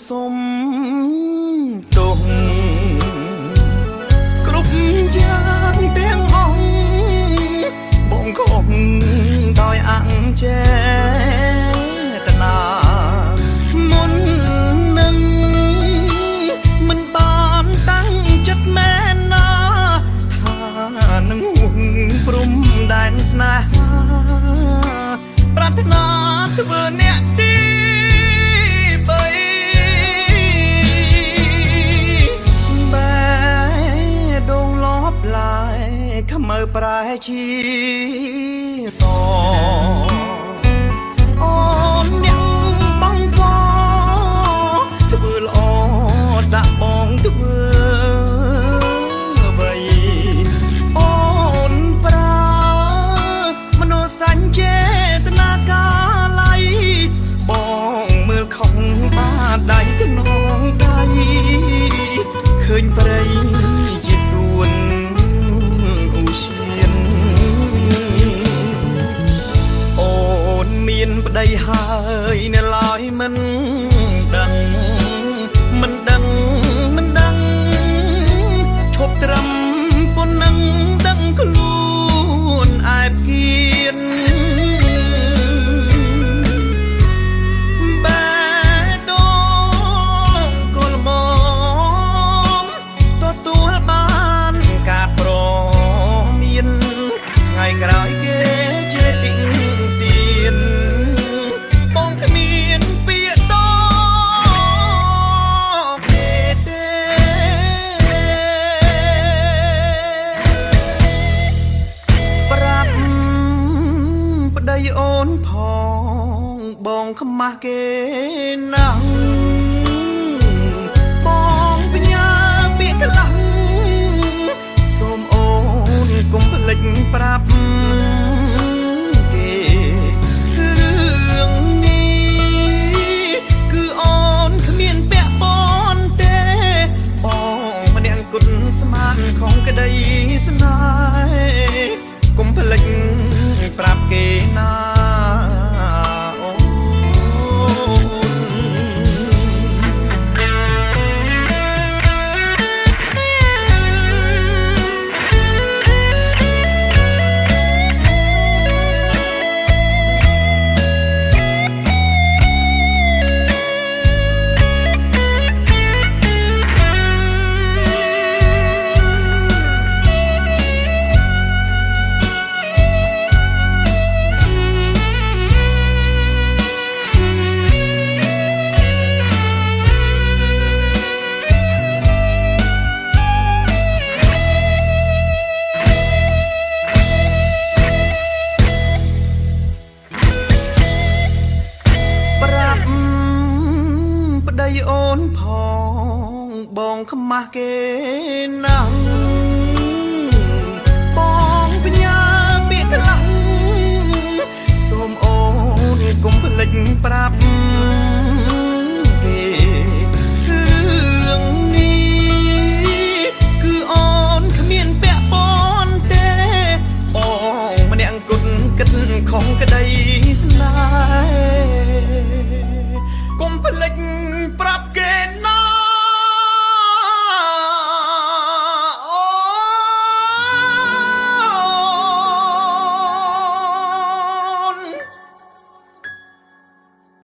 សុំទោសគ្រប់យ៉ាងទាំងអស់បងខំដោយអង្ជេតនាមុននឹងមិនបានតាំងចិត្តមែនណាថានឹងហួងព្រំដែនស្នេហាប្រាថ្នាធ្វើអ្នកទីខ្មៅប្រែជាសអូនអ្នកបងក៏ធ្វើល្អដាក់បងធ្វើអ្វីអូនប្រើមនោសញ្ចេតនាការឡៃបងមើលខំបាដៃខ្នងដៃឃើញព្រៃជាសួនមានប្តីហើយនៅឡើយមិនដឹងឈប់ត្រឹមប៉ុណ្ណឹងដឹងខ្លួនឯបគៀនបែដូងកលមកទទួលបានការប្រមានថ្ងៃក្រោយគេជេរទីអូនផងបងខ្មាស់គេណាស់បងបញ្ញាពាក្យកន្លងសូមអូនកុំភ្លេចប្រាប់គេរឿងនេះគឺអូនគ្មានពាក់ព័ន្ធទេបងម្នាក់គុណស្មានของក្តីស្នេហ៍កុំភ្លេចប្រាប់គេណាអូនផងបងខ្មាស់គេណាស់បងបញ្ញាពាក្យកន្លងសូមអូនកុំភ្លេចប្រាប់គេរឿងនេះគឺអូនគ្មានពាក់ព័ន្ធទេបងម្នាក់គត់គិតខំក្តីស្នេហ៍កុំភ្លេច